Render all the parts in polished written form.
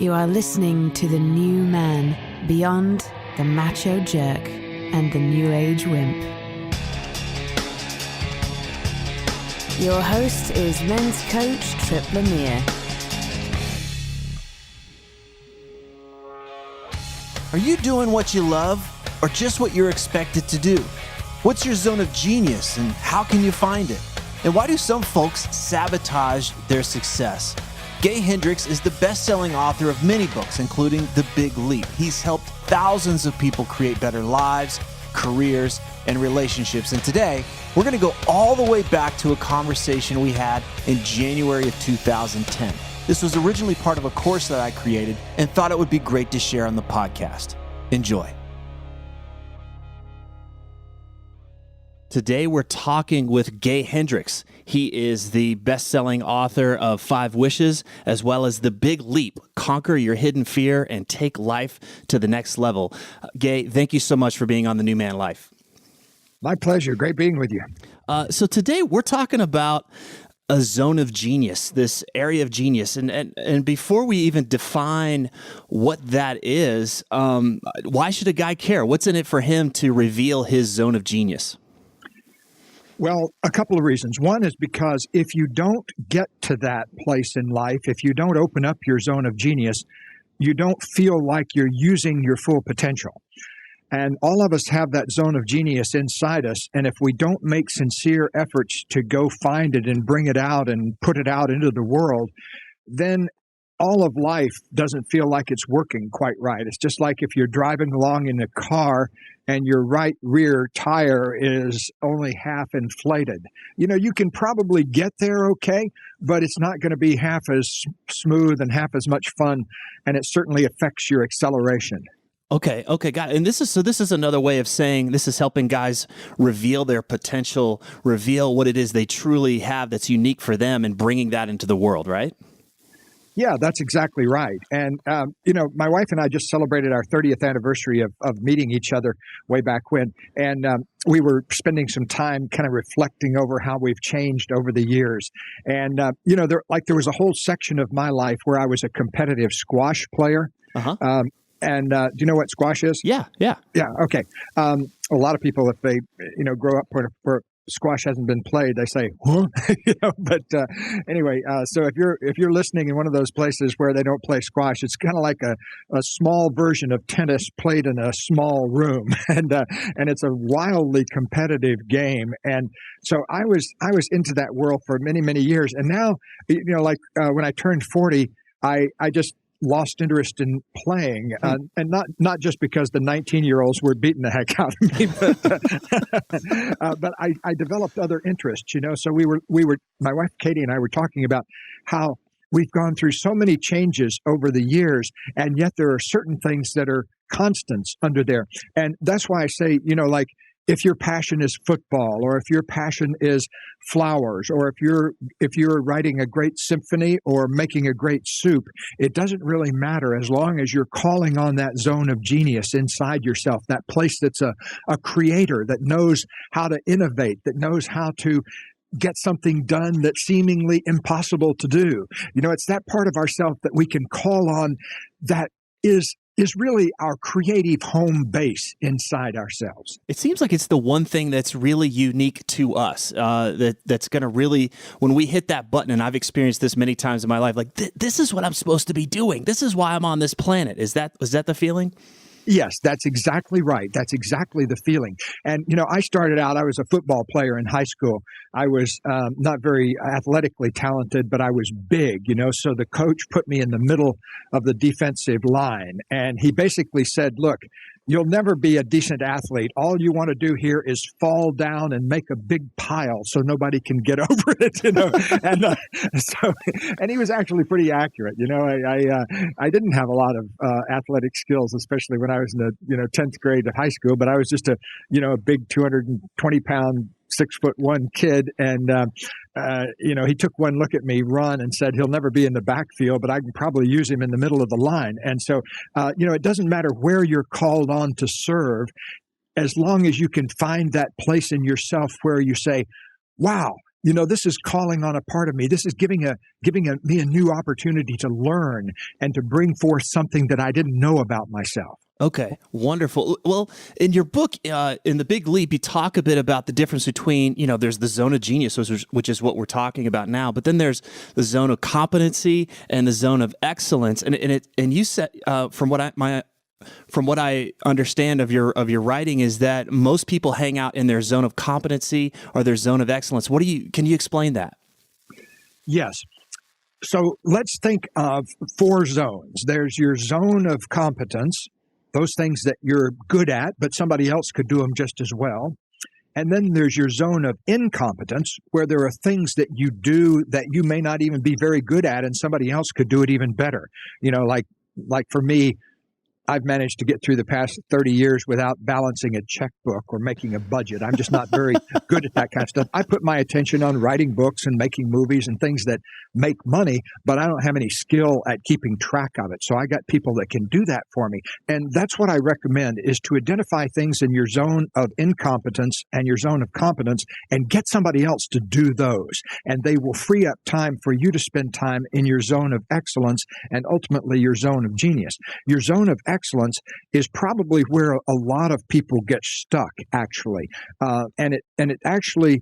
You are listening to the new man, beyond the macho jerk and the new age wimp. Your host is men's coach Tripp Lanier. Are you doing what you love or just what you're expected to do? What's your zone of genius and how can you find it? And why do some folks sabotage their success? Hendricks is the best-selling author of many books, including The Big Leap. He's helped thousands of people create better lives, careers, and relationships. And today, we're going to go all the way back to a conversation we had in January of 2010. This was originally part of a course that I created and thought it would be great to share on the podcast. Enjoy. Today, we're talking with Hendricks. He is the best-selling author of 5 Wishes, as well as The Big Leap, Conquer Your Hidden Fear and Take Life to the Next Level. Thank you so much for being on The New Man Life. My pleasure. Great being with you. So today, we're talking about a zone of genius, this area of genius. And before we even define what that is, why should a guy care? What's in it for him to reveal his zone of genius? Well, a couple of reasons. One is because if you don't get to that place in life, if you don't open up your zone of genius, you don't feel like you're using your full potential. And all of us have that zone of genius inside us. And if we don't make sincere efforts to go find it and bring it out and put it out into the world, then all of life doesn't feel like it's working quite right. It's just like if you're driving along in a car and your right rear tire is only half inflated. You know, you can probably get there okay, but it's not going to be half as smooth and half as much fun, and it certainly affects your acceleration. Okay, got it. And this is another way of saying this is helping guys reveal their potential, reveal what it is they truly have that's unique for them, and bringing that into the world, right? Yeah, that's exactly right. And, my wife and I just celebrated our 30th anniversary of meeting each other way back when. And we were spending some time kind of reflecting over how we've changed over the years. And, there was a whole section of my life where I was a competitive squash player. Uh-huh. Do you know what squash is? Yeah. Yeah, okay. A lot of people, if they, grow up where squash hasn't been played, they say, huh? Anyway, so if you're listening in one of those places where they don't play squash, it's kind of like a small version of tennis played in a small room, and it's a wildly competitive game. And so I was into that world for many, many years, and now, when I turned 40, I just lost interest in playing, and not just because the 19-year-olds were beating the heck out of me, but I developed other interests. So we were my wife Katie and I were talking about how we've gone through so many changes over the years, and yet there are certain things that are constants under there, and that's why I say, if your passion is football, or if your passion is flowers, or if you're writing a great symphony or making a great soup, it doesn't really matter as long as you're calling on that zone of genius inside yourself, that place that's a creator that knows how to innovate, that knows how to get something done that's seemingly impossible to do. It's that part of ourself that we can call on that is really our creative home base inside ourselves. It seems like it's the one thing that's really unique to us, that's going to really, when we hit that button, and I've experienced this many times in my life, like, this is what I'm supposed to be doing. This is why I'm on this planet. Was that the feeling? Yes, that's exactly right. That's exactly the feeling. And, I started out, I was a football player in high school. I was not very athletically talented, but I was big, so the coach put me in the middle of the defensive line. And he basically said, look, you'll never be a decent athlete. All you want to do here is fall down and make a big pile so nobody can get over it, And he was actually pretty accurate. I didn't have a lot of athletic skills, especially when I was in the 10th grade of high school. But I was just a big 220-pound 6'1" kid, and he took one look at me run and said he'll never be in the backfield, but I can probably use him in the middle of the line. And so, it doesn't matter where you're called on to serve, as long as you can find that place in yourself where you say, wow, this is calling on a part of me. This is giving me a new opportunity to learn and to bring forth something that I didn't know about myself. Okay, wonderful. Well, in your book, in The Big Leap, you talk a bit about the difference between, there's the zone of genius, which is what we're talking about now, but then there's the zone of competency and the zone of excellence. And you said, from what I understand of your writing, is that most people hang out in their zone of competency or their zone of excellence. Can you explain that? Yes. So let's think of 4 zones. There's your zone of competence, those things that you're good at, but somebody else could do them just as well. And then there's your zone of incompetence, where there are things that you do that you may not even be very good at, and somebody else could do it even better. Like for me, I've managed to get through the past 30 years without balancing a checkbook or making a budget. I'm just not very good at that kind of stuff. I put my attention on writing books and making movies and things that make money, but I don't have any skill at keeping track of it. So I got people that can do that for me. And that's what I recommend, is to identify things in your zone of incompetence and your zone of competence and get somebody else to do those. And they will free up time for you to spend time in your zone of excellence and ultimately your zone of genius. Your zone of excellence is probably where a lot of people get stuck, actually. And it actually,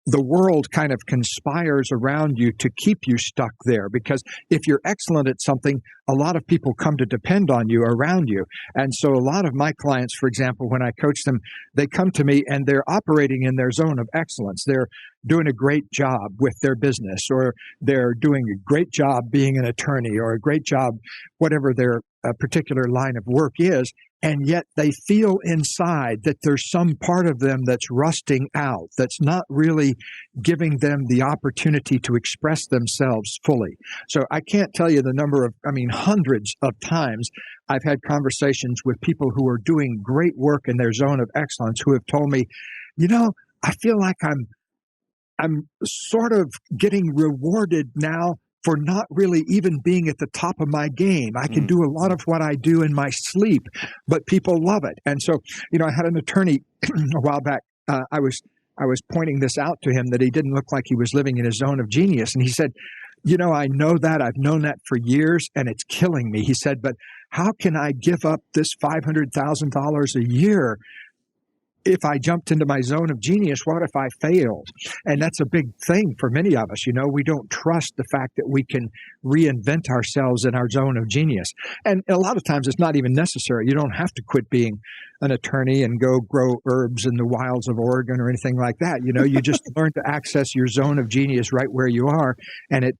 the world kind of conspires around you to keep you stuck there, because if you're excellent at something, a lot of people come to depend on you around you. And so a lot of my clients, for example, when I coach them, they come to me and they're operating in their zone of excellence. They're doing a great job with their business, or they're doing a great job being an attorney, or a great job, whatever their particular line of work is. And yet they feel inside that there's some part of them that's rusting out, that's not really giving them the opportunity to express themselves fully. So I can't tell you the number of, hundreds of times I've had conversations with people who are doing great work in their zone of excellence who have told me, I feel like I'm sort of getting rewarded now for not really even being at the top of my game. I can do a lot of what I do in my sleep, but people love it. And so, I had an attorney a while back. I was pointing this out to him, that he didn't look like he was living in his zone of genius. And he said, I know that. I've known that for years, and it's killing me. He said, but how can I give up this $500,000 a year if I jumped into my zone of genius? What if I failed? And that's a big thing for many of us. We don't trust the fact that we can reinvent ourselves in our zone of genius. And a lot of times it's not even necessary. You don't have to quit being an attorney and go grow herbs in the wilds of Oregon or anything like that. You just learn to access your zone of genius right where you are, and it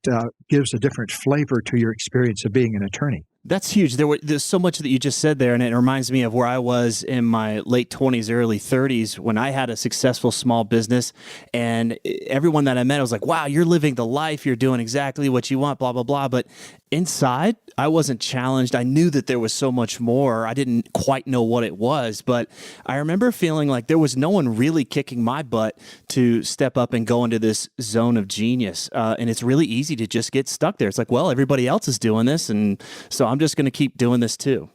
gives a different flavor to your experience of being an attorney. That's huge. There's so much that you just said there, and it reminds me of where I was in my late 20s, early 30s, when I had a successful small business, and everyone that I met was like, wow, you're living the life, you're doing exactly what you want, blah, blah, blah. But inside, I wasn't challenged. I knew that there was so much more. I didn't quite know what it was, but I remember feeling like there was no one really kicking my butt to step up and go into this zone of genius. And it's really easy to just get stuck there. It's like, well, everybody else is doing this, and so I'm just going to keep doing this too.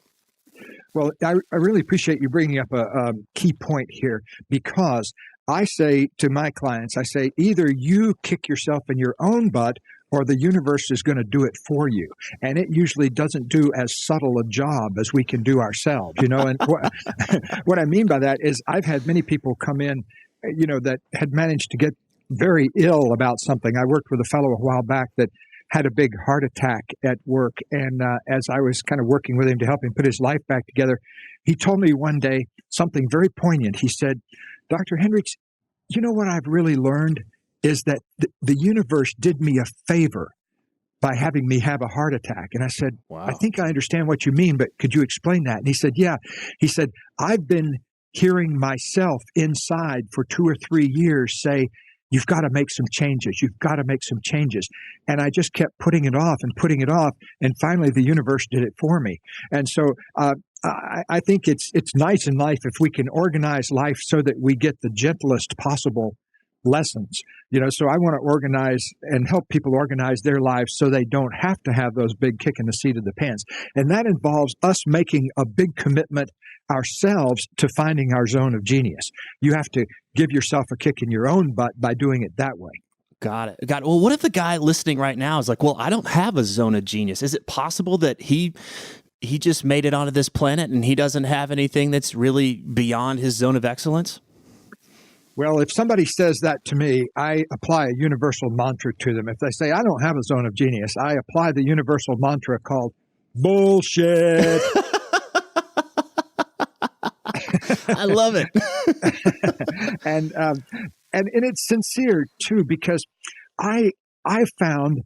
Well, I really appreciate you bringing up a key point here, because I say to my clients, either you kick yourself in your own butt, or the universe is going to do it for you. And it usually doesn't do as subtle a job as we can do ourselves, And what I mean by that is I've had many people come in, that had managed to get very ill about something. I worked with a fellow a while back that had a big heart attack at work. And as I was kind of working with him to help him put his life back together, he told me one day something very poignant. He said, Dr. Hendricks, what I've really learned is that the universe did me a favor by having me have a heart attack. And I said, wow. I think I understand what you mean, but could you explain that? And he said, yeah. He said, I've been hearing myself inside for 2 or 3 years say, you've got to make some changes. You've got to make some changes. And I just kept putting it off. And finally, the universe did it for me. And so I think it's nice in life if we can organize life so that we get the gentlest possible lessons. So I want to organize and help people organize their lives so they don't have to have those big kick in the seat of the pants. And that involves us making a big commitment ourselves to finding our zone of genius. You have to give yourself a kick in your own butt by doing it that way. Got it. Got it. Well, what if the guy listening right now is like, well, I don't have a zone of genius. Is it possible that he just made it onto this planet and he doesn't have anything that's really beyond his zone of excellence? Well, if somebody says that to me, I apply a universal mantra to them. If they say, I don't have a zone of genius, I apply the universal mantra called bullshit. I love it. and it's sincere too, because I found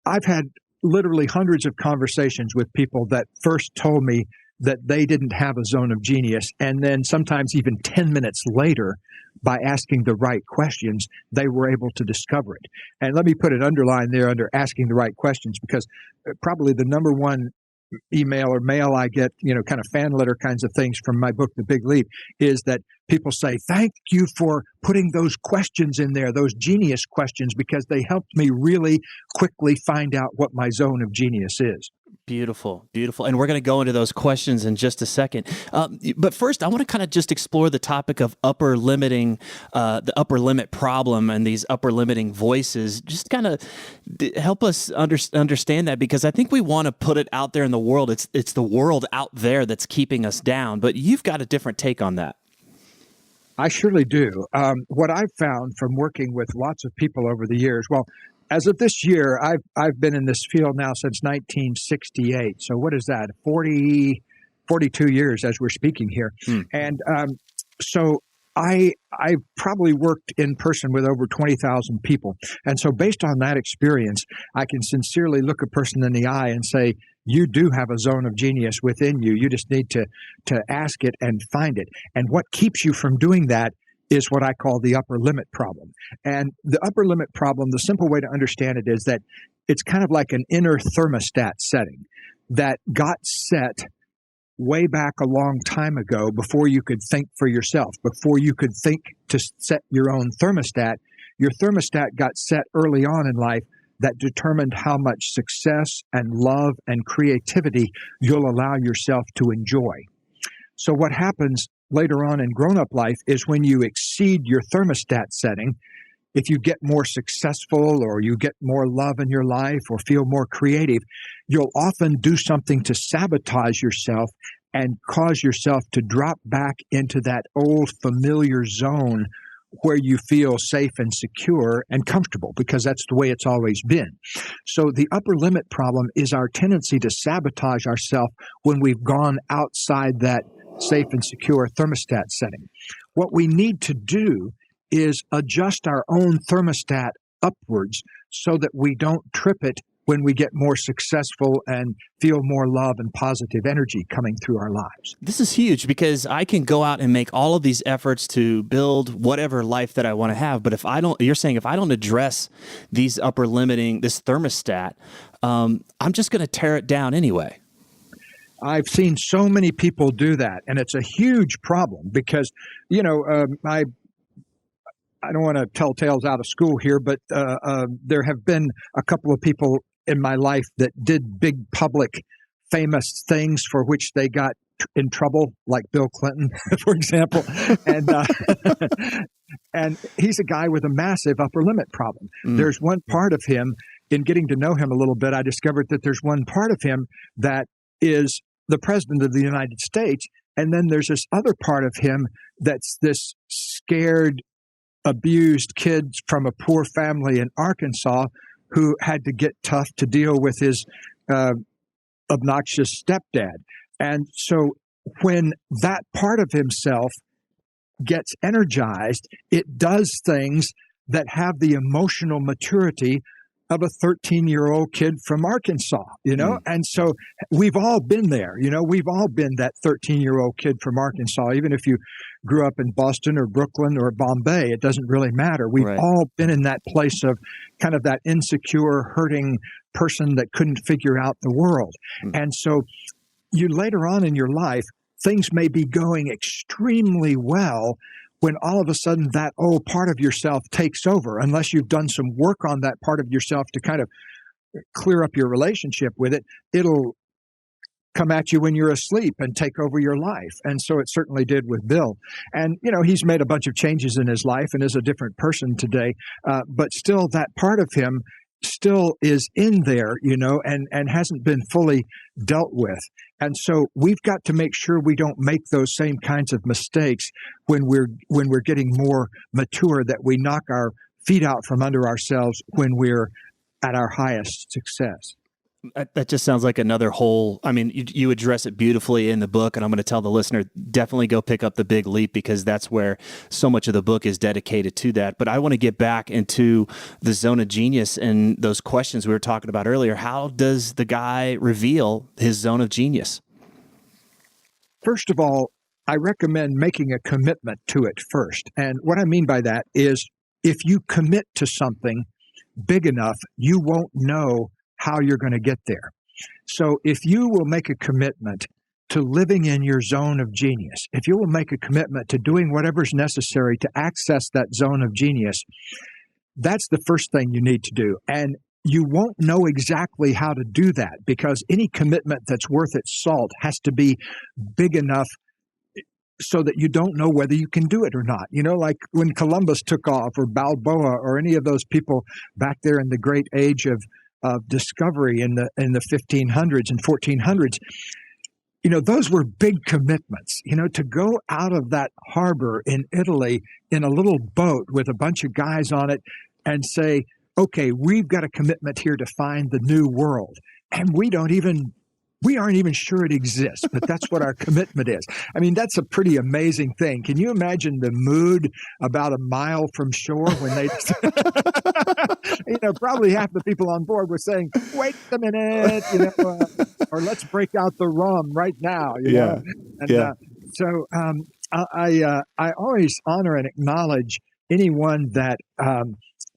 I've had literally hundreds of conversations with people that first told me that they didn't have a zone of genius, and then sometimes even 10 minutes later, by asking the right questions, they were able to discover it. And let me put an underline there under asking the right questions, because probably the number one email or mail I get, kind of fan letter kinds of things from my book, The Big Leap, is that people say, thank you for putting those questions in there, those genius questions, because they helped me really quickly find out what my zone of genius is. Beautiful, beautiful. And we're going to go into those questions in just a second. But first, I want to kind of just explore the topic of upper limiting, the upper limit problem and these upper limiting voices. Just kind of help us understand that, because I think we want to put it out there in the world. It's the world out there that's keeping us down. But you've got a different take on that. I surely do. What I've found from working with lots of people over the years, well, as of this year, I've been in this field now since 1968. So what is that? 42 years as we're speaking here. And so I've probably worked in person with over 20,000 people. And so based on that experience, I can sincerely look a person in the eye and say, you do have a zone of genius within you. You just need to ask it and find it. And what keeps you from doing that is what I call the upper limit problem. And the upper limit problem, the simple way to understand it is that it's kind of like an inner thermostat setting that got set way back a long time ago before you could think for yourself, before you could think to set your own thermostat. Your thermostat got set early on in life that determined how much success and love and creativity you'll allow yourself to enjoy. So what happens later on in grown-up life is when you exceed your thermostat setting, if you get more successful or you get more love in your life or feel more creative, you'll often do something to sabotage yourself and cause yourself to drop back into that old familiar zone where you feel safe and secure and comfortable, because that's the way it's always been. So the upper limit problem is our tendency to sabotage ourselves when we've gone outside that safe and secure thermostat setting. What we need to do is adjust our own thermostat upwards so that we don't trip it when we get more successful and feel more love and positive energy coming through our lives. This is huge, because I can go out and make all of these efforts to build whatever life that I want to have. But you're saying if I don't address these upper limiting, this thermostat, I'm just going to tear it down anyway. I've seen so many people do that, and it's a huge problem because, I don't want to tell tales out of school here, but there have been a couple of people in my life that did big public famous things for which they got in trouble, like Bill Clinton, for example. And and he's a guy with a massive upper limit problem. There's one part of him, in getting to know him a little bit, I discovered that there's one part of him that is the president of the United States. And then there's this other part of him that's this scared, abused kid from a poor family in Arkansas who had to get tough to deal with his obnoxious stepdad. And so when that part of himself gets energized, it does things that have the emotional maturity of a 13-year-old kid from Arkansas, And so we've all been there, we've all been that 13-year-old kid from Arkansas. Even if you grew up in Boston or Brooklyn or Bombay, it doesn't really matter. We've all been in that place of kind of that insecure, hurting person that couldn't figure out the world. And so you later on in your life, things may be going extremely well when all of a sudden that old part of yourself takes over, unless you've done some work on that part of yourself to kind of clear up your relationship with it. It'll come at you when you're asleep and take over your life. And so it certainly did with Bill. And, he's made a bunch of changes in his life and is a different person today. But still, that part of him still is in there, and hasn't been fully dealt with. And so we've got to make sure we don't make those same kinds of mistakes when we're getting more mature, that we knock our feet out from under ourselves when we're at our highest success. That just sounds like another whole, you address it beautifully in the book, and I'm going to tell the listener, definitely go pick up The Big Leap, because that's where so much of the book is dedicated to that. But I want to get back into the zone of genius and those questions we were talking about earlier. How does the guy reveal his zone of genius? First of all, I recommend making a commitment to it first. And what I mean by that is, if you commit to something big enough, you won't know how you're going to get there. So if you will make a commitment to living in your zone of genius, if you will make a commitment to doing whatever's necessary to access that zone of genius, that's the first thing you need to do. And you won't know exactly how to do that, because any commitment that's worth its salt has to be big enough so that you don't know whether you can do it or not. Like when Columbus took off, or Balboa, or any of those people back there in the great age of discovery in the 1500s and 1400s, those were big commitments. To go out of that harbor in Italy in a little boat with a bunch of guys on it and say, okay, we've got a commitment here to find the new world. And we aren't even sure it exists, but that's what our commitment is. That's a pretty amazing thing. Can you imagine the mood about a mile from shore when they, probably half the people on board were saying, wait a minute, or let's break out the rum right now. Yeah. So I always honor and acknowledge anyone that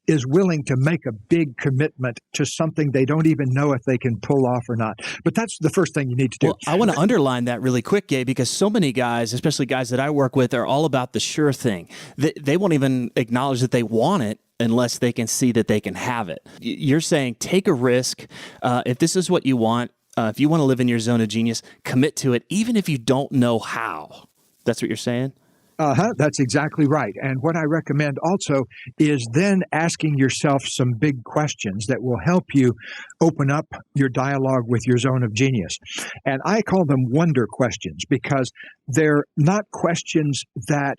is willing to make a big commitment to something they don't even know if they can pull off or not. But that's the first thing you need to do. Well, I want to underline that really quick, Gabe, because so many guys, especially guys that I work with, are all about the sure thing. They won't even acknowledge that they want it unless they can see that they can have it. You're saying take a risk. If this is what you want, if you want to live in your zone of genius, commit to it, even if you don't know how. That's what you're saying? That's exactly right. And what I recommend also is then asking yourself some big questions that will help you open up your dialogue with your zone of genius. And I call them wonder questions, because they're not questions that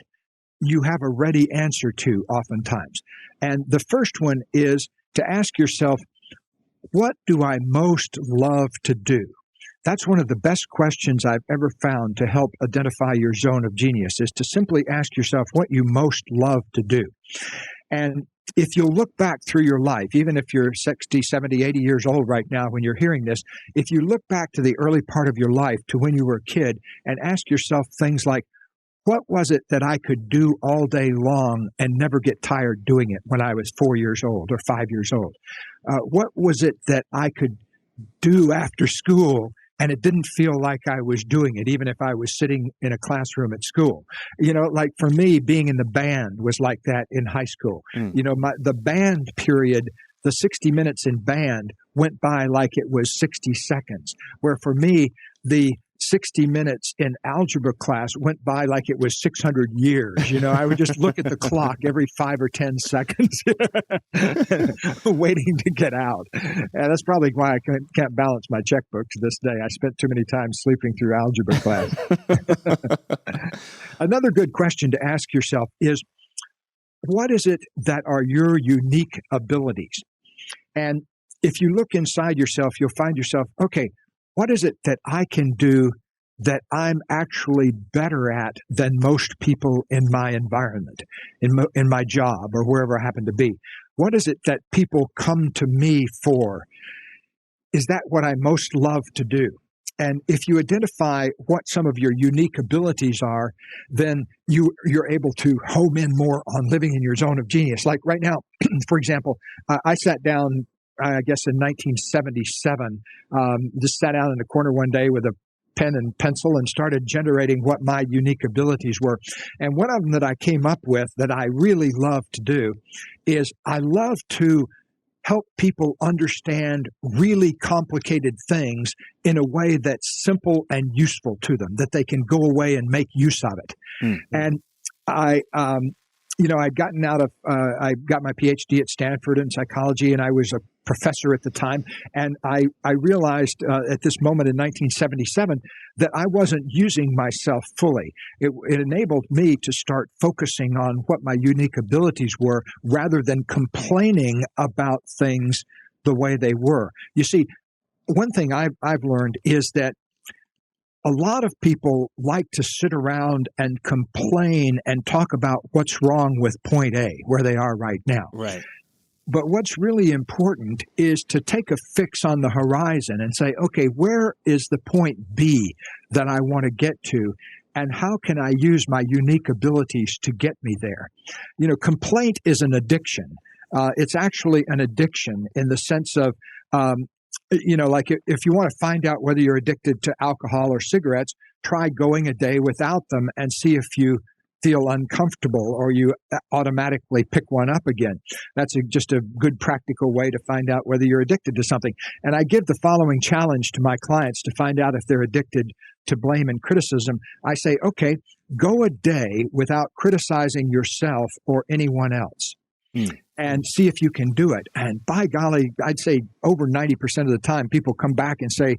you have a ready answer to oftentimes. And the first one is to ask yourself, what do I most love to do? That's one of the best questions I've ever found to help identify your zone of genius, is to simply ask yourself what you most love to do. And if you'll look back through your life, even if you're 60, 70, 80 years old right now when you're hearing this, if you look back to the early part of your life, to when you were a kid, and ask yourself things like, what was it that I could do all day long and never get tired doing it when I was 4 years old or 5 years old? What was it that I could do after school and it didn't feel like I was doing it, even if I was sitting in a classroom at school? Like for me, being in the band was like that in high school. The band period, the 60 minutes in band went by like it was 60 seconds, where for me, the 60 minutes in algebra class went by like it was 600 years. I would just look at the clock every 5 or 10 seconds waiting to get out. And that's probably why I can't balance my checkbook to this day. I spent too many times sleeping through algebra class. Another good question to ask yourself is, what is it that are your unique abilities? And if you look inside yourself, you'll find yourself, okay, what is it that I can do that I'm actually better at than most people in my environment, in my job, or wherever I happen to be? What is it that people come to me for? Is that what I most love to do? And if you identify what some of your unique abilities are, then you're able to home in more on living in your zone of genius. Like right now, for example, I sat down, I guess in 1977, just sat down in the corner one day with a pen and pencil and started generating what my unique abilities were. And one of them that I came up with that I really love to do is I love to help people understand really complicated things in a way that's simple and useful to them, that they can go away and make use of it. Mm-hmm. And I'd gotten out of, I got my PhD at Stanford in psychology, and I was a professor at the time. And I realized at this moment in 1977 that I wasn't using myself fully. It enabled me to start focusing on what my unique abilities were rather than complaining about things the way they were. You see, one thing I've learned is that a lot of people like to sit around and complain and talk about what's wrong with point A, where they are right now. Right. But what's really important is to take a fix on the horizon and say, okay, where is the point B that I want to get to? And how can I use my unique abilities to get me there? Complaint is an addiction. It's actually an addiction in the sense of, like if you want to find out whether you're addicted to alcohol or cigarettes, try going a day without them and see if you feel uncomfortable or you automatically pick one up again. That's just a good practical way to find out whether you're addicted to something. And I give the following challenge to my clients to find out if they're addicted to blame and criticism. I say, okay, go a day without criticizing yourself or anyone else. And see if you can do it. And by golly, I'd say over 90% of the time, people come back and say,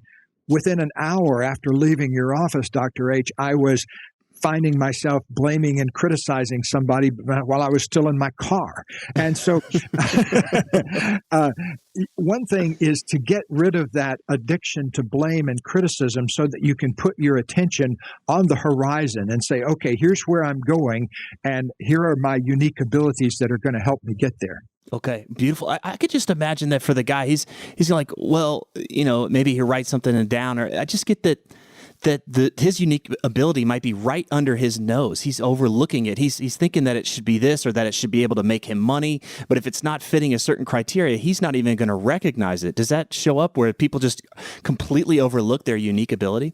within an hour after leaving your office, Dr. H, I was finding myself blaming and criticizing somebody while I was still in my car. And so one thing is to get rid of that addiction to blame and criticism so that you can put your attention on the horizon and say, okay, here's where I'm going, and here are my unique abilities that are going to help me get there. Okay, beautiful. I could just imagine that for the guy, he's like, well, maybe he writes something down, or I just get that his unique ability might be right under his nose. He's overlooking it. He's thinking that it should be this or that it should be able to make him money. But if it's not fitting a certain criteria, he's not even going to recognize it. Does that show up where people just completely overlook their unique ability?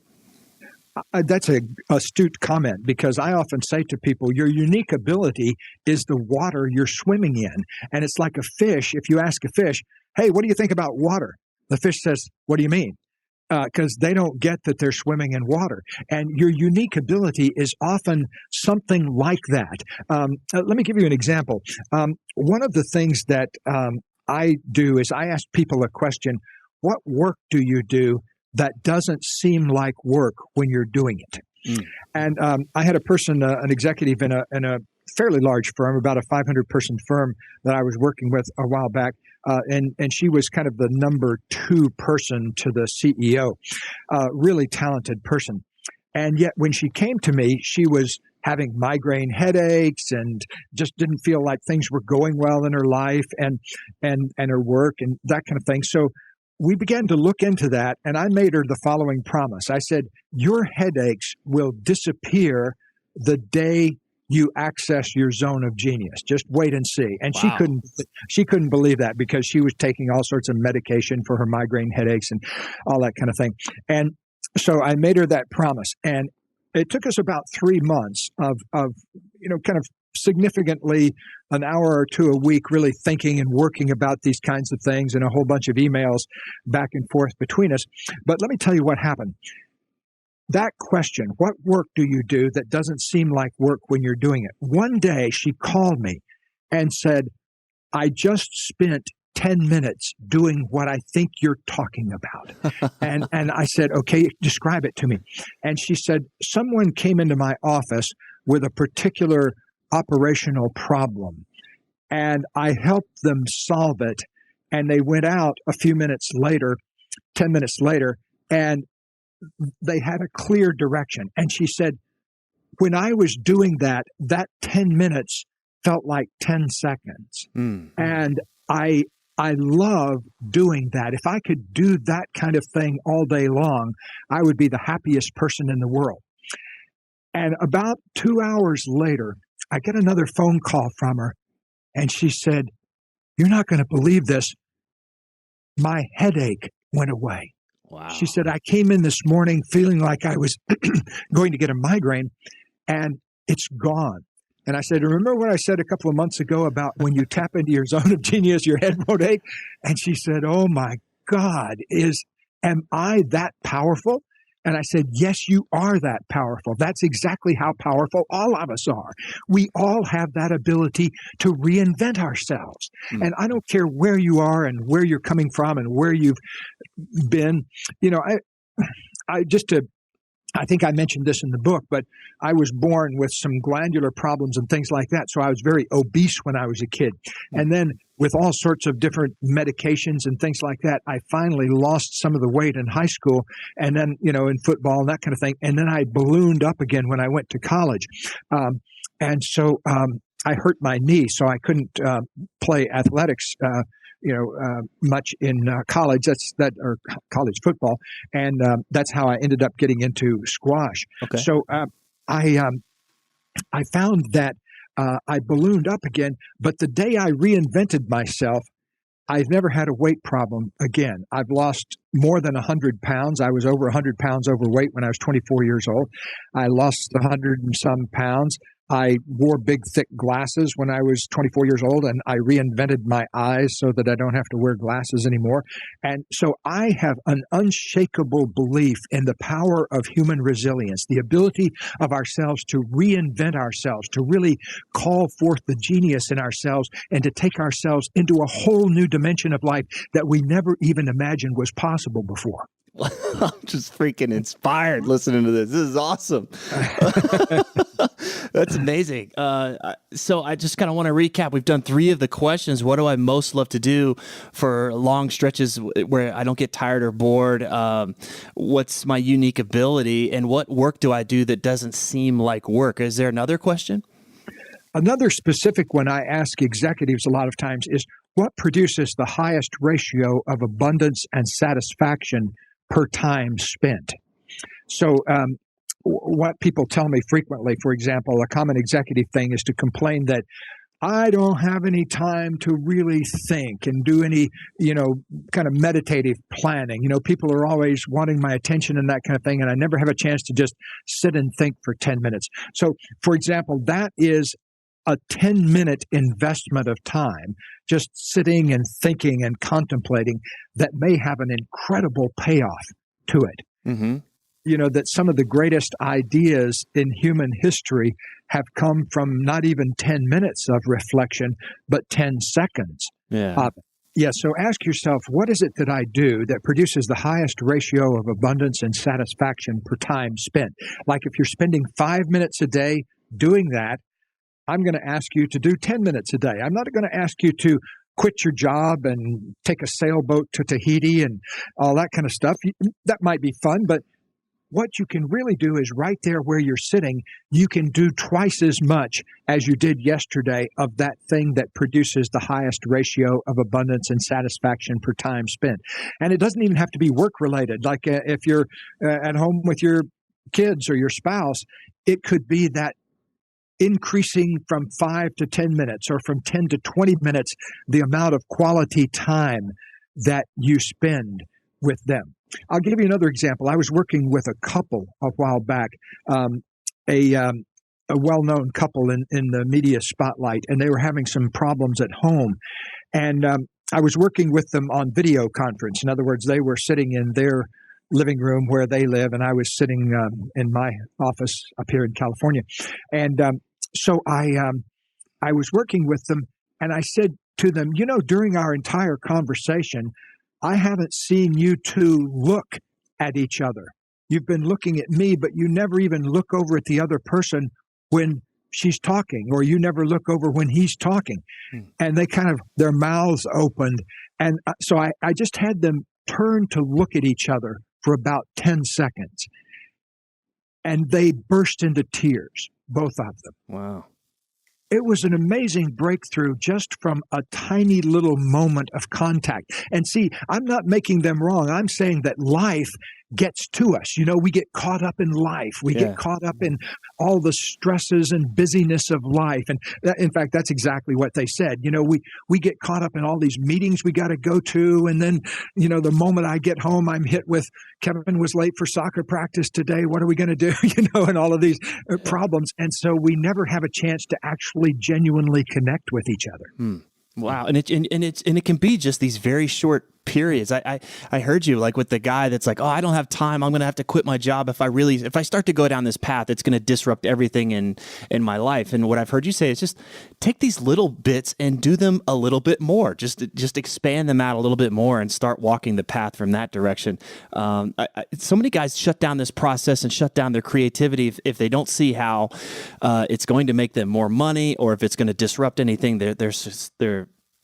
That's an astute comment, because I often say to people, your unique ability is the water you're swimming in. And it's like a fish. If you ask a fish, hey, what do you think about water? The fish says, what do you mean? Because they don't get that they're swimming in water. And your unique ability is often something like that. Let me give you an example. One of the things that I do is I ask people a question: what work do you do that doesn't seem like work when you're doing it? And I had a person, an executive in a fairly large firm, about a 500-person firm that I was working with a while back. And she was kind of the number 2 person to the CEO, really talented person. And yet when she came to me, she was having migraine headaches and just didn't feel like things were going well in her life and her work and that kind of thing. So we began to look into that, and I made her the following promise. I said, your headaches will disappear the day you access your zone of genius. Just wait and see. And wow. She couldn't believe that, because she was taking all sorts of medication for her migraine headaches and all that kind of thing. And so I made her that promise. And it took us about 3 months of kind of significantly an hour or 2 a week really thinking and working about these kinds of things, and a whole bunch of emails back and forth between us. But let me tell you what happened. That question, what work do you do that doesn't seem like work when you're doing it? One day she called me and said, I just spent 10 minutes doing what I think you're talking about. And I said, okay, describe it to me. And she said, someone came into my office with a particular operational problem, and I helped them solve it. And they went out a few minutes later, 10 minutes later, and they had a clear direction. And she said, when I was doing that 10 minutes felt like 10 seconds. And I love doing that. If I could do that kind of thing all day long, I would be the happiest person in the world. And about 2 hours later, I get another phone call from her, and she said, you're not going to believe this. My headache went away. Wow. She said, I came in this morning feeling like I was going to get a migraine, and it's gone. And I said, remember what I said a couple of months ago about when you tap into your zone of genius, your head won't ache? And she said, oh my God, am I that powerful? And I said, yes, you are that powerful. That's exactly how powerful all of us are. We all have that ability to reinvent ourselves. And I don't care where you are and where you're coming from and where you've been. You know, I think I mentioned this in the book, but I was born with some glandular problems and things like that. So I was very obese when I was a kid. And then with all sorts of different medications and things like that, I finally lost some of the weight in high school and then, you know, in football and that kind of thing. And then I ballooned up again when I went to college. And so I hurt my knee, so I couldn't play athletics much in college. Or college football, and that's how I ended up getting into squash. Okay. So I found that I ballooned up again, but the day I reinvented myself, I've never had a weight problem again. I've lost more than 100 pounds. I was over 100 pounds overweight when I was 24 years old. I lost 100 and some pounds. I wore big, thick glasses when I was 24 years old, and I reinvented my eyes so that I don't have to wear glasses anymore. And so I have an unshakable belief in the power of human resilience, the ability of ourselves to reinvent ourselves, to really call forth the genius in ourselves and to take ourselves into a whole new dimension of life that we never even imagined was possible before. I'm just freaking inspired listening to this. This is awesome. That's amazing. So I just kind of want to recap. We've done 3 of the questions. What do I most love to do for long stretches where I don't get tired or bored? What's my unique ability? And what work do I do that doesn't seem like work? Is there another question? Another specific one I ask executives a lot of times is, what produces the highest ratio of abundance and satisfaction per time spent? So what people tell me frequently, for example, a common executive thing is to complain that I don't have any time to really think and do any, kind of meditative planning. People are always wanting my attention and that kind of thing, and I never have a chance to just sit and think for 10 minutes. So, for example, that is a 10-minute investment of time, just sitting and thinking and contemplating, that may have an incredible payoff to it. Mm-hmm. That some of the greatest ideas in human history have come from not even 10 minutes of reflection, but 10 seconds. Yeah. So ask yourself, what is it that I do that produces the highest ratio of abundance and satisfaction per time spent? Like if you're spending 5 minutes a day doing that, I'm going to ask you to do 10 minutes a day. I'm not going to ask you to quit your job and take a sailboat to Tahiti and all that kind of stuff. That might be fun, but what you can really do is right there where you're sitting, you can do twice as much as you did yesterday of that thing that produces the highest ratio of abundance and satisfaction per time spent. And it doesn't even have to be work related. Like if you're at home with your kids or your spouse, it could be that increasing from 5 to 10 minutes or from 10 to 20 minutes, the amount of quality time that you spend with them. I'll give you another example. I was working with a couple a while back, a well-known couple in the media spotlight, and they were having some problems at home. And I was working with them on video conference. In other words, they were sitting in their living room where they live, and I was sitting in my office up here in California. And so I was working with them, and I said to them, during our entire conversation, I haven't seen you two look at each other. You've been looking at me, but you never even look over at the other person when she's talking, or you never look over when he's talking. And they kind of, their mouths opened. And so I just had them turn to look at each other for about 10 seconds. And they burst into tears, both of them. Wow. It was an amazing breakthrough just from a tiny little moment of contact. And see, I'm not making them wrong. I'm saying that life gets to us. We get caught up in life. We get caught up in all the stresses and busyness of life. And in fact, that's exactly what they said. We get caught up in all these meetings we got to go to. And then, the moment I get home, I'm hit with Kevin was late for soccer practice today. What are we going to do? And all of these problems. And so we never have a chance to actually genuinely connect with each other. Wow. And it can be just these very short periods. I heard you like with the guy that's like, oh, I don't have time. I'm going to have to quit my job. If I start to go down this path, it's going to disrupt everything in my life. And what I've heard you say is just take these little bits and do them a little bit more. Just expand them out a little bit more and start walking the path from that direction. So many guys shut down this process and shut down their creativity if they don't see how it's going to make them more money, or if it's going to disrupt anything. They're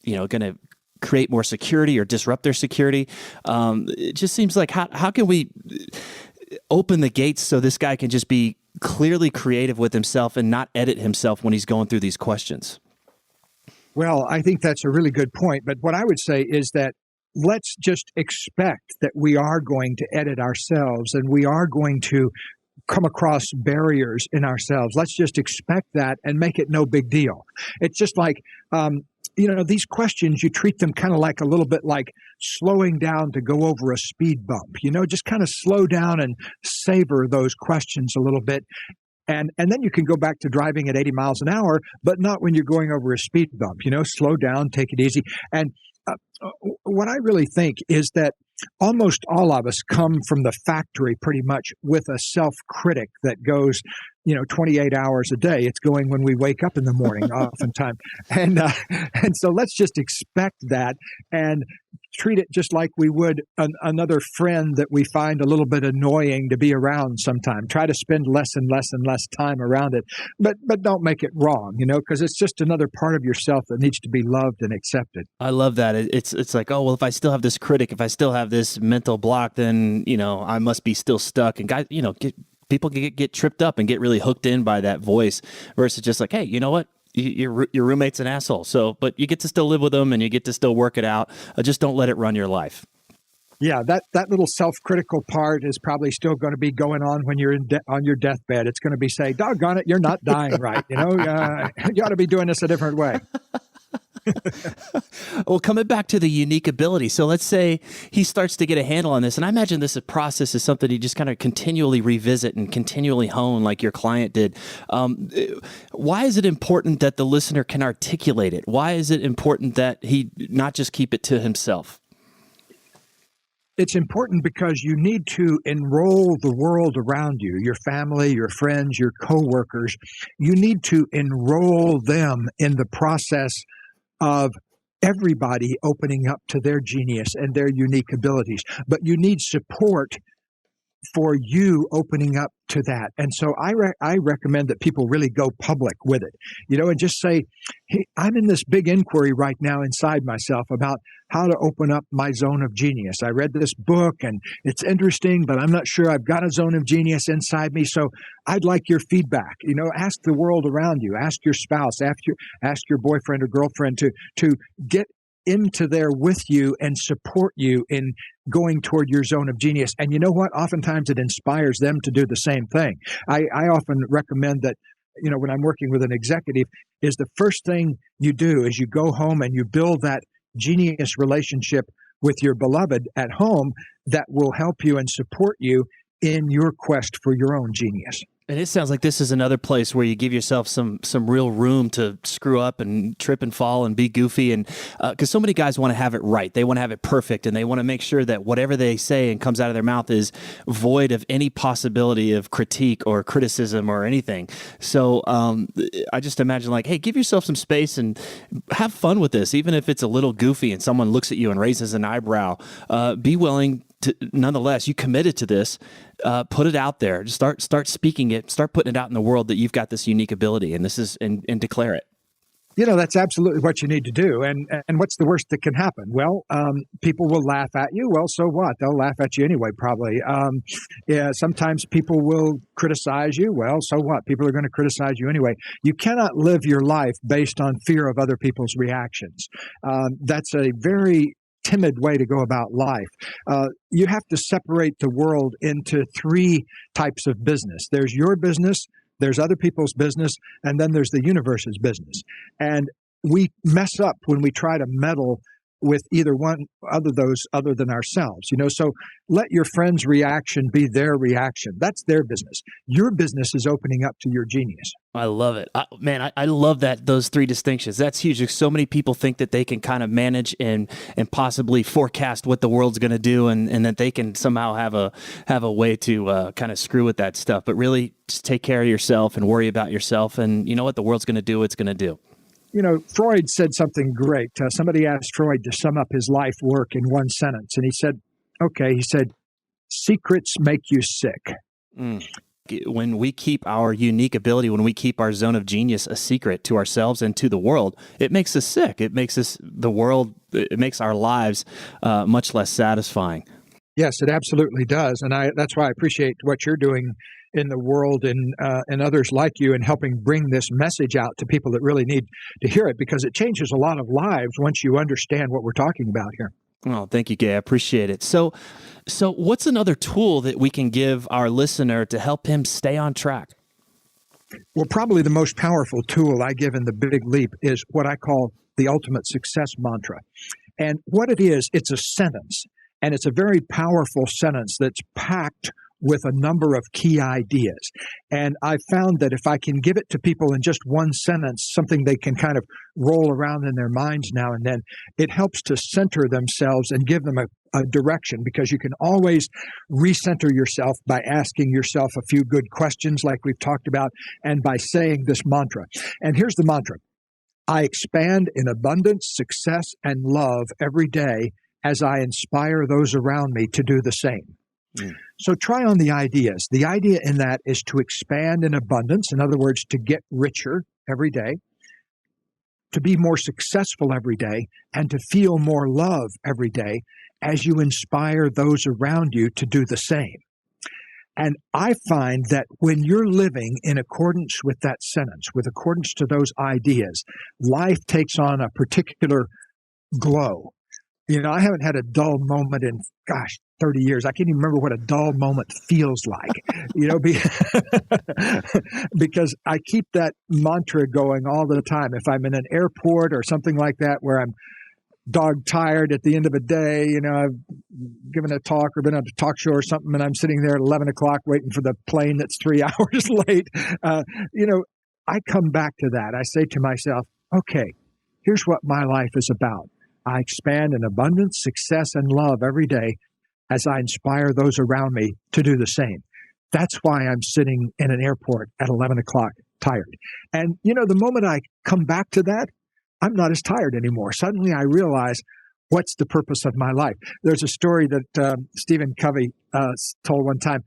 going to create more security or disrupt their security. It just seems like how can we open the gates so this guy can just be clearly creative with himself and not edit himself when he's going through these questions? Well, I think that's a really good point. But what I would say is that let's just expect that we are going to edit ourselves and we are going to come across barriers in ourselves. Let's just expect that and make it no big deal. It's just like, these questions, you treat them kind of like a little bit like slowing down to go over a speed bump, just kind of slow down and savor those questions a little bit. And then you can go back to driving at 80 miles an hour, but not when you're going over a speed bump, slow down, take it easy. And what I really think is that almost all of us come from the factory pretty much with a self-critic that goes, 28 hours a day. It's going when we wake up in the morning oftentimes. And so let's just expect that and treat it just like we would another friend that we find a little bit annoying to be around sometime. Try to spend less and less and less time around it, but don't make it wrong, because it's just another part of yourself that needs to be loved and accepted. I love that. It's like, oh, well, if I still have this critic, if I still have this mental block, then, I must be still stuck. And guys, people get tripped up and get really hooked in by that voice versus just like, hey, you know what? Your roommate's an asshole. So, but you get to still live with them and you get to still work it out. Just don't let it run your life. Yeah, that little self-critical part is probably still going to be going on when you're on your deathbed. It's going to be say, doggone it, you're not dying right. You ought to be doing this a different way. Well, coming back to the unique ability. So let's say he starts to get a handle on this. And I imagine this process is something you just kind of continually revisit and continually hone like your client did. Why is it important that the listener can articulate it? Why is it important that he not just keep it to himself? It's important because you need to enroll the world around you, your family, your friends, your coworkers. You need to enroll them in the process of everybody opening up to their genius and their unique abilities. But you need support for you opening up to that. And so I recommend that people really go public with it, and just say, hey, I'm in this big inquiry right now inside myself about how to open up my zone of genius. I read this book and it's interesting, but I'm not sure I've got a zone of genius inside me. So I'd like your feedback. Ask the world around you, ask your spouse, ask your boyfriend or girlfriend to get into there with you and support you in going toward your zone of genius. And you know what? Oftentimes it inspires them to do the same thing. I often recommend that, when I'm working with an executive, is the first thing you do is you go home and you build that genius relationship with your beloved at home that will help you and support you in your quest for your own genius. And it sounds like this is another place where you give yourself some real room to screw up and trip and fall and be goofy. And because so many guys want to have it right. They want to have it perfect. And they want to make sure that whatever they say and comes out of their mouth is void of any possibility of critique or criticism or anything. So I just imagine like, hey, give yourself some space and have fun with this. Even if it's a little goofy and someone looks at you and raises an eyebrow, be willing to, nonetheless, you committed to this. Put it out there. Just start speaking it. Start putting it out in the world that you've got this unique ability, and this is and declare it. That's absolutely what you need to do. And what's the worst that can happen? Well, people will laugh at you. Well, so what? They'll laugh at you anyway, probably. Sometimes people will criticize you. Well, so what? People are going to criticize you anyway. You cannot live your life based on fear of other people's reactions. That's a very timid way to go about life. You have to separate the world into three types of business. There's your business, there's other people's business, and then there's the universe's business. And we mess up when we try to meddle with either one other those other than ourselves. So let your friend's reaction be their reaction. That's their business. Your business is opening up to your genius. I love it. I love those three distinctions. That's huge. So many people think that they can kind of manage and possibly forecast what the world's going to do, and that they can somehow have a way to kind of screw with that stuff. But really, just take care of yourself and worry about yourself, and you know what? The world's going to do what it's going to do. Freud said something great. Somebody asked Freud to sum up his life work in one sentence, and he said, secrets make you sick. When we keep our unique ability, when we keep our zone of genius a secret to ourselves and to the world, it makes us sick. It makes it makes our lives much less satisfying. Yes, it absolutely does. And that's why I appreciate what you're doing in the world and others like you, and helping bring this message out to people that really need to hear it, because it changes a lot of lives once you understand what we're talking about here. Oh, thank you, Gay. I appreciate it. So what's another tool that we can give our listener to help him stay on track? Well, probably the most powerful tool I give in the Big Leap is what I call the ultimate success mantra. And what it is, it's a sentence, and it's a very powerful sentence that's packed with a number of key ideas. And I found that if I can give it to people in just one sentence, something they can kind of roll around in their minds now and then, it helps to center themselves and give them a direction, because you can always recenter yourself by asking yourself a few good questions like we've talked about, and by saying this mantra. And here's the mantra: I expand in abundance, success, and love every day as I inspire those around me to do the same. So try on the ideas. The idea in that is to expand in abundance, in other words, to get richer every day, to be more successful every day, and to feel more love every day as you inspire those around you to do the same. And I find that when you're living in accordance with that sentence, with accordance to those ideas, life takes on a particular glow. I haven't had a dull moment in, 30 years. I can't even remember what a dull moment feels like, because I keep that mantra going all the time. If I'm in an airport or something like that, where I'm dog tired at the end of a day, I've given a talk or been on a talk show or something, and I'm sitting there at 11 o'clock waiting for the plane that's 3 hours late. I come back to that. I say to myself, okay, here's what my life is about. I expand in abundance, success, and love every day as I inspire those around me to do the same. That's why I'm sitting in an airport at 11 o'clock tired. And, the moment I come back to that, I'm not as tired anymore. Suddenly I realize, what's the purpose of my life? There's a story that Stephen Covey told one time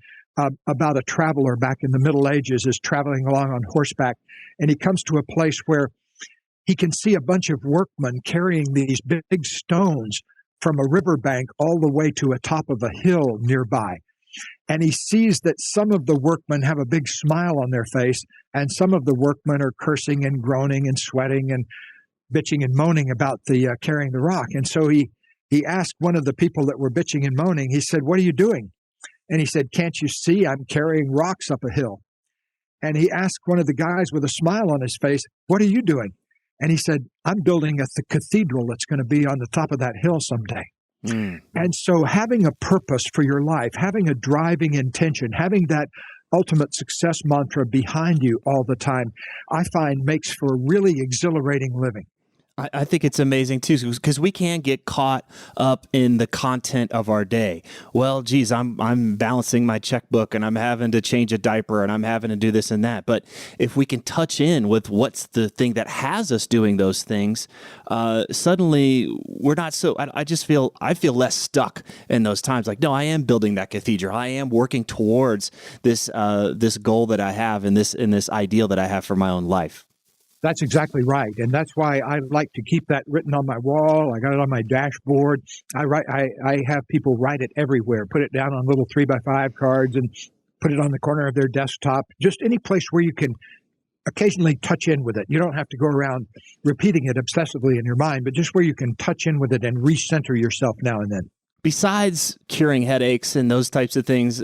about a traveler back in the Middle Ages is traveling along on horseback, and he comes to a place where he can see a bunch of workmen carrying these big stones from a riverbank all the way to a top of a hill nearby. And he sees that some of the workmen have a big smile on their face, and some of the workmen are cursing and groaning and sweating and bitching and moaning about the carrying the rock. And so he asked one of the people that were bitching and moaning, he said, "What are you doing?" And he said, "Can't you see I'm carrying rocks up a hill?" And he asked one of the guys with a smile on his face, "What are you doing?" And he said, "I'm building a cathedral that's going to be on the top of that hill someday." And so having a purpose for your life, having a driving intention, having that ultimate success mantra behind you all the time, I find makes for really exhilarating living. I think it's amazing too, because we can get caught up in the content of our day. Well, geez, I'm balancing my checkbook, and I'm having to change a diaper, and I'm having to do this and that. But if we can touch in with what's the thing that has us doing those things, suddenly we're not so. I feel less stuck in those times. Like, no, I am building that cathedral. I am working towards this goal that I have, and this ideal that I have for my own life. That's exactly right. And that's why I like to keep that written on my wall. I got it on my dashboard. I have people write it everywhere, put it down on little 3x5 cards and put it on the corner of their desktop, just any place where you can occasionally touch in with it. You don't have to go around repeating it obsessively in your mind, but just where you can touch in with it and recenter yourself now and then. Besides curing headaches and those types of things,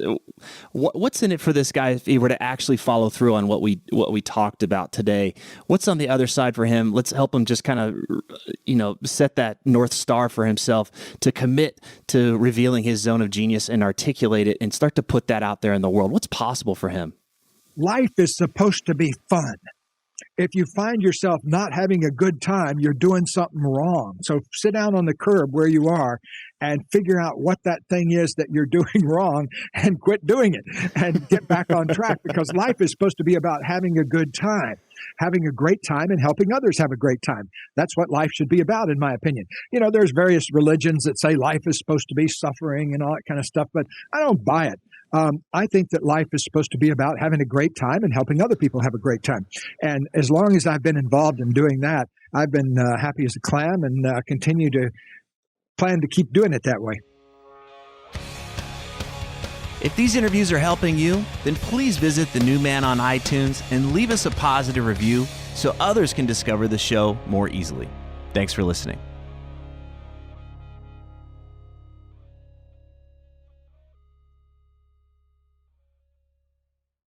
what's in it for this guy if he were to actually follow through on what we talked about today? What's on the other side for him? Let's help him just kind of, set that North Star for himself to commit to revealing his zone of genius and articulate it and start to put that out there in the world. What's possible for him? Life is supposed to be fun. If you find yourself not having a good time, you're doing something wrong. So sit down on the curb where you are and figure out what that thing is that you're doing wrong and quit doing it and get back on track, because life is supposed to be about having a good time, having a great time and helping others have a great time. That's what life should be about, in my opinion. There's various religions that say life is supposed to be suffering and all that kind of stuff, but I don't buy it. I think that life is supposed to be about having a great time and helping other people have a great time. And as long as I've been involved in doing that, I've been happy as a clam and continue to plan to keep doing it that way. If these interviews are helping you, then please visit The New Man on iTunes and leave us a positive review so others can discover the show more easily. Thanks for listening.